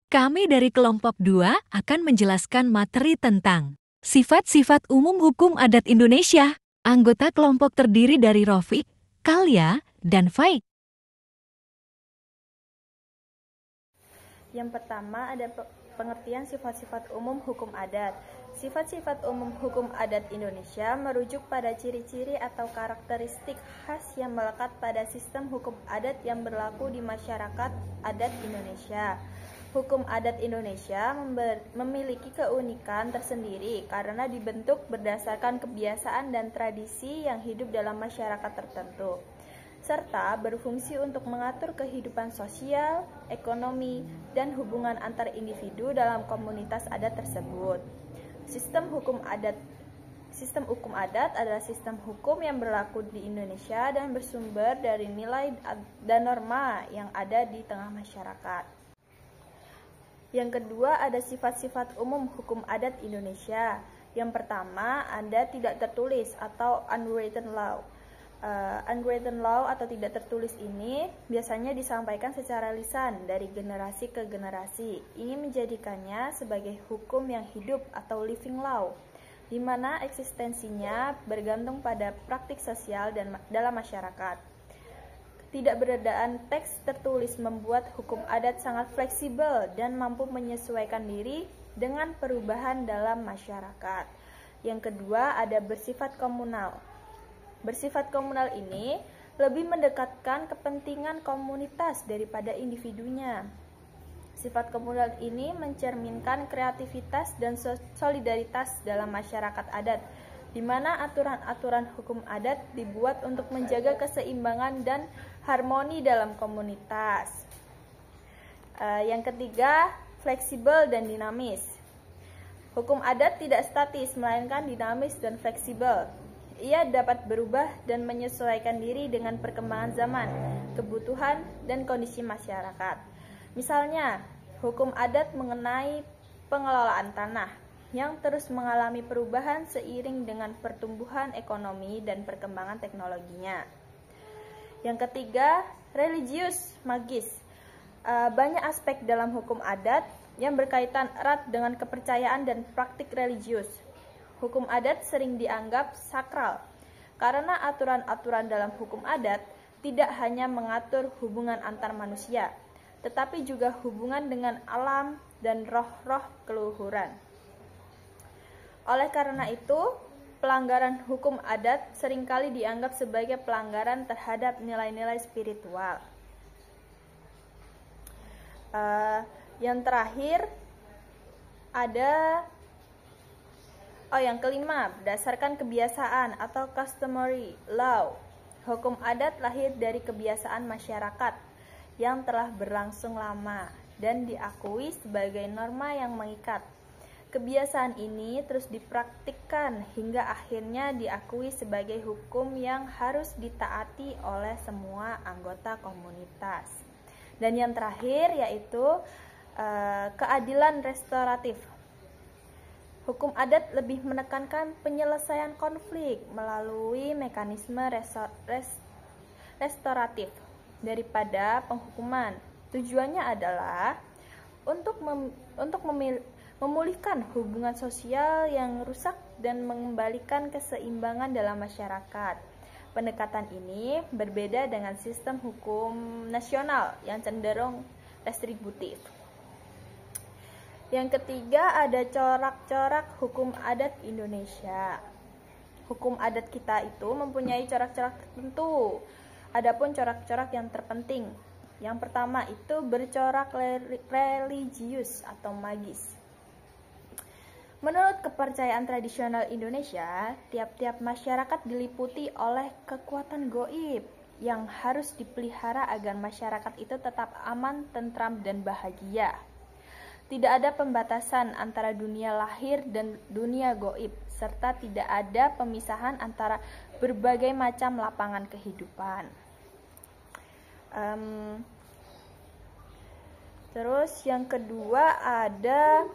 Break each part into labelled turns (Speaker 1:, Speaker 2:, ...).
Speaker 1: Kami dari kelompok 2 akan menjelaskan materi tentang sifat-sifat umum hukum adat Indonesia. Anggota kelompok terdiri dari Rofiq, Kalia, dan Faik.
Speaker 2: Yang pertama ada pengertian sifat-sifat umum hukum adat. Sifat-sifat umum hukum adat Indonesia merujuk pada ciri-ciri atau karakteristik khas yang melekat pada sistem hukum adat yang berlaku di masyarakat adat Indonesia. Hukum adat Indonesia memiliki keunikan tersendiri karena dibentuk berdasarkan kebiasaan dan tradisi yang hidup dalam masyarakat tertentu, serta berfungsi untuk mengatur kehidupan sosial, ekonomi, dan hubungan antar individu dalam komunitas adat tersebut. Sistem hukum adat adalah sistem hukum yang berlaku di Indonesia dan bersumber dari nilai dan norma yang ada di tengah masyarakat. Yang kedua ada sifat-sifat umum hukum adat Indonesia. Yang pertama ada tidak tertulis atau unwritten law. Unwritten law atau tidak tertulis ini biasanya disampaikan secara lisan dari generasi ke generasi. Ini menjadikannya sebagai hukum yang hidup atau living law, di mana eksistensinya bergantung pada praktik sosial dan dalam masyarakat. Tidak beradaan teks tertulis membuat hukum adat sangat fleksibel dan mampu menyesuaikan diri dengan perubahan dalam masyarakat. Yang kedua ada bersifat komunal. Bersifat komunal ini lebih mendekatkan kepentingan komunitas daripada individunya. Sifat komunal ini mencerminkan kreativitas dan solidaritas dalam masyarakat adat, di mana aturan-aturan hukum adat dibuat untuk menjaga keseimbangan dan harmoni dalam komunitas. Yang ketiga, fleksibel dan dinamis. Hukum adat tidak statis, melainkan dinamis dan fleksibel. Ia dapat berubah dan menyesuaikan diri dengan perkembangan zaman, kebutuhan, dan kondisi masyarakat. Misalnya, hukum adat mengenai pengelolaan tanah yang terus mengalami perubahan seiring dengan pertumbuhan ekonomi dan perkembangan teknologinya. Yang ketiga, religius magis. Banyak aspek dalam hukum adat yang berkaitan erat dengan kepercayaan dan praktik religius. Hukum adat sering dianggap sakral karena aturan-aturan dalam hukum adat tidak hanya mengatur hubungan antar manusia, tetapi juga hubungan dengan alam dan roh-roh keluhuran. Oleh karena itu, pelanggaran hukum adat seringkali dianggap sebagai pelanggaran terhadap nilai-nilai spiritual. Yang terakhir ada yang kelima, berdasarkan kebiasaan atau customary law. Hukum adat lahir dari kebiasaan masyarakat yang telah berlangsung lama dan diakui sebagai norma yang mengikat. Kebiasaan ini terus dipraktikkan hingga akhirnya diakui sebagai hukum yang harus ditaati oleh semua anggota komunitas. Dan yang terakhir yaitu keadilan restoratif. Hukum adat lebih menekankan penyelesaian konflik melalui mekanisme restoratif daripada penghukuman. Tujuannya adalah untuk memulihkan hubungan sosial yang rusak dan mengembalikan keseimbangan dalam masyarakat. Pendekatan ini berbeda dengan sistem hukum nasional yang cenderung restributif. Yang ketiga ada corak-corak hukum adat Indonesia. Hukum adat kita itu mempunyai corak-corak tertentu. Adapun corak-corak yang terpenting, yang pertama itu bercorak religius atau magis. Menurut kepercayaan tradisional Indonesia, tiap-tiap masyarakat diliputi oleh kekuatan gaib yang harus dipelihara agar masyarakat itu tetap aman, tentram, dan bahagia. Tidak ada pembatasan antara dunia lahir dan dunia gaib, serta tidak ada pemisahan antara berbagai macam lapangan kehidupan. Terus yang kedua ada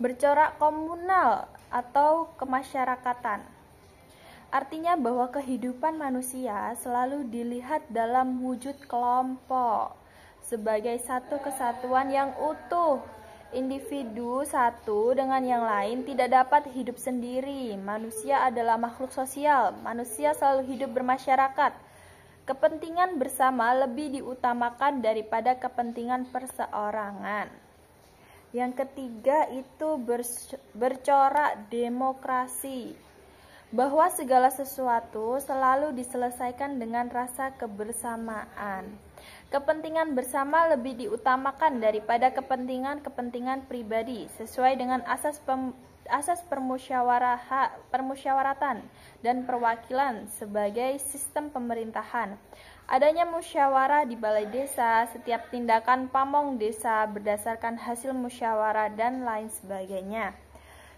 Speaker 2: bercorak komunal atau kemasyarakatan. Artinya bahwa kehidupan manusia selalu dilihat dalam wujud kelompok. sebagai satu kesatuan yang utuh. Individu satu dengan yang lain tidak dapat hidup sendiri. Manusia adalah makhluk sosial. Manusia selalu hidup bermasyarakat. Kepentingan bersama lebih diutamakan daripada kepentingan perseorangan. Yang ketiga itu bercorak demokrasi, bahwa segala sesuatu selalu diselesaikan dengan rasa kebersamaan. Kepentingan bersama lebih diutamakan daripada kepentingan pribadi, sesuai dengan asas permusyawaratan dan perwakilan sebagai sistem pemerintahan. Adanya musyawarah di balai desa, setiap tindakan pamong desa berdasarkan hasil musyawarah dan lain sebagainya.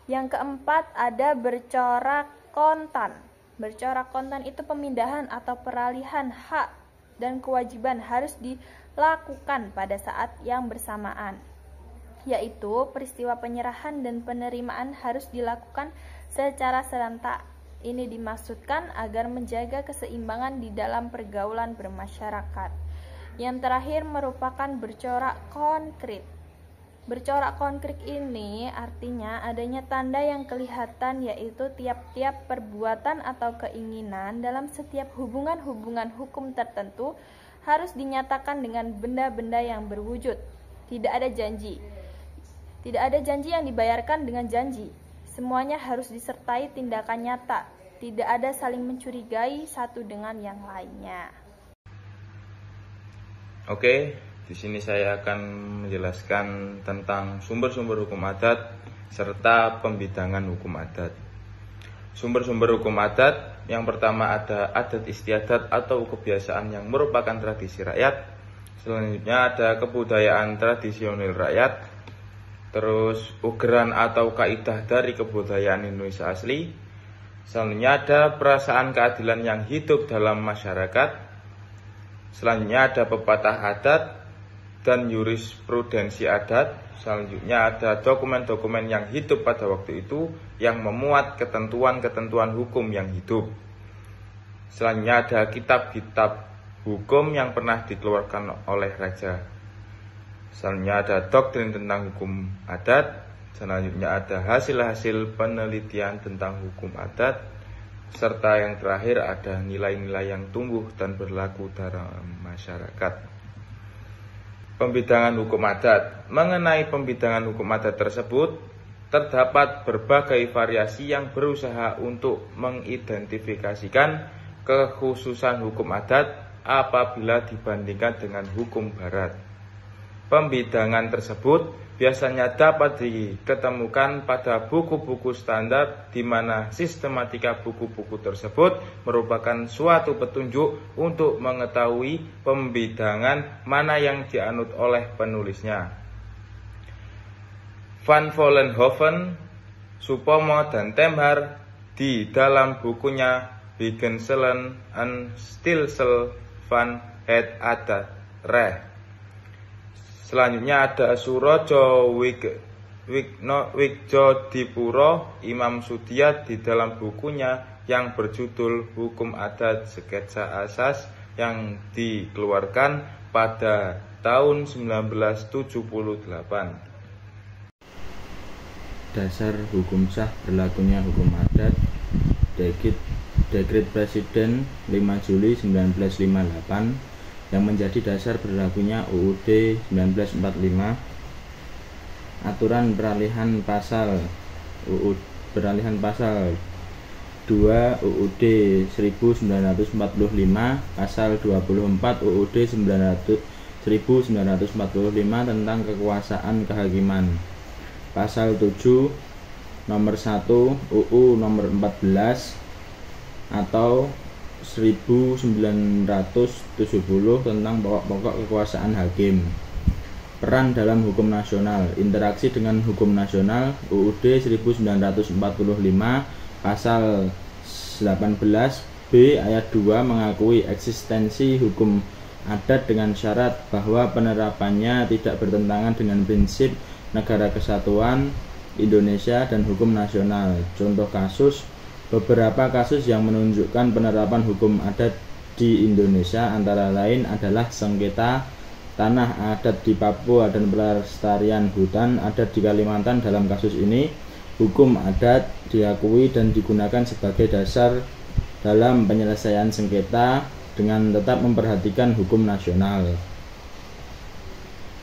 Speaker 2: Yang keempat ada bercorak kontan. Bercorak kontan itu pemindahan atau peralihan hak dan kewajiban harus dilakukan pada saat yang bersamaan, yaitu peristiwa penyerahan dan penerimaan harus dilakukan secara serentak. Ini dimaksudkan agar menjaga keseimbangan di dalam pergaulan bermasyarakat. Yang terakhir merupakan bercorak konkret. Bercorak konkret ini artinya adanya tanda yang kelihatan, yaitu tiap-tiap perbuatan atau keinginan dalam setiap hubungan-hubungan hukum tertentu harus dinyatakan dengan benda-benda yang berwujud. Tidak ada janji. Tidak ada janji yang dibayarkan dengan janji. Semuanya harus disertai tindakan nyata. Tidak ada saling mencurigai satu dengan yang lainnya.
Speaker 3: Oke. Di sini saya akan menjelaskan tentang sumber-sumber hukum adat serta pembidangan hukum adat. Sumber-sumber hukum adat yang pertama ada adat istiadat atau kebiasaan yang merupakan tradisi rakyat. Selanjutnya ada kebudayaan tradisional rakyat. Terus ugeran atau kaidah dari kebudayaan Indonesia asli. Selanjutnya ada perasaan keadilan yang hidup dalam masyarakat. Selanjutnya ada pepatah adat dan jurisprudensi adat. Selanjutnya ada dokumen-dokumen yang hidup pada waktu itu yang memuat ketentuan-ketentuan hukum yang hidup. Selanjutnya ada kitab-kitab hukum yang pernah dikeluarkan oleh raja. Selanjutnya ada doktrin tentang hukum adat. Selanjutnya ada hasil-hasil penelitian tentang hukum adat. Serta yang terakhir ada nilai-nilai yang tumbuh dan berlaku dalam masyarakat. Pembidangan hukum adat. Mengenai pembidangan hukum adat tersebut, terdapat berbagai variasi yang berusaha untuk mengidentifikasikan kekhususan hukum adat apabila dibandingkan dengan hukum barat. Pembidangan tersebut biasanya dapat diketemukan pada buku-buku standar, di mana sistematika buku-buku tersebut merupakan suatu petunjuk untuk mengetahui pembidangan mana yang dianut oleh penulisnya. Van Vollenhoven, Supomo, dan Temhar di dalam bukunya Beginselen en Stelsel van het Adat Recht. Selanjutnya ada Surojo Wijdodipuro Imam Sudiat di dalam bukunya yang berjudul Hukum Adat Sketsa Asas yang dikeluarkan pada tahun 1978.
Speaker 4: Dasar hukum sah berlakunya hukum adat. Dekret Presiden 5 Juli 1958 yang menjadi dasar berlakunya UUD 1945. Aturan peralihan pasal 2 UUD 1945, pasal 24 UUD 1945 tentang kekuasaan kehakiman, pasal 7 nomor 1 UU nomor 14 atau 1970 tentang pokok-pokok kekuasaan hakim. Peran dalam hukum nasional, interaksi dengan hukum nasional, UUD 1945 pasal 18B ayat 2 mengakui eksistensi hukum adat dengan syarat bahwa penerapannya tidak bertentangan dengan prinsip negara kesatuan Indonesia dan hukum nasional. Contoh kasus, beberapa kasus yang menunjukkan penerapan hukum adat di Indonesia antara lain adalah sengketa tanah adat di Papua dan pelestarian hutan adat di Kalimantan. Dalam kasus ini, hukum adat diakui dan digunakan sebagai dasar dalam penyelesaian sengketa dengan tetap memperhatikan hukum nasional.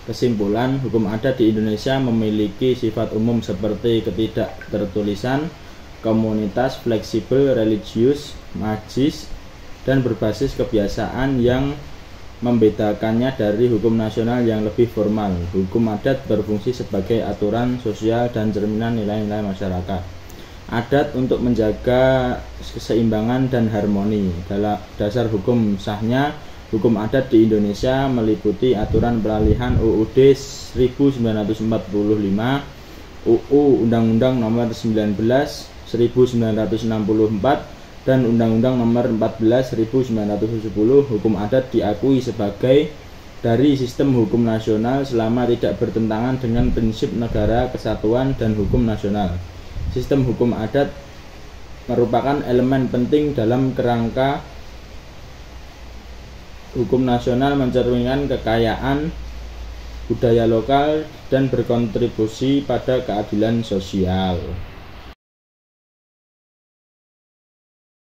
Speaker 4: Kesimpulan, hukum adat di Indonesia memiliki sifat umum seperti ketidaktertulisan, komunitas, fleksibel, religius, magis, dan berbasis kebiasaan yang membedakannya dari hukum nasional yang lebih formal. Hukum adat berfungsi sebagai aturan sosial dan cerminan nilai-nilai masyarakat adat untuk menjaga keseimbangan dan harmoni. Dalam dasar hukum sahnya, hukum adat di Indonesia meliputi aturan peralihan UUD 1945, UU Undang-Undang Nomor 19 1964, dan Undang-Undang Nomor 14 1970. Hukum adat diakui sebagai dari sistem hukum nasional selama tidak bertentangan dengan prinsip negara kesatuan dan hukum nasional. Sistem hukum adat merupakan elemen penting dalam kerangka hukum nasional, mencerminkan kekayaan budaya lokal dan berkontribusi pada keadilan sosial.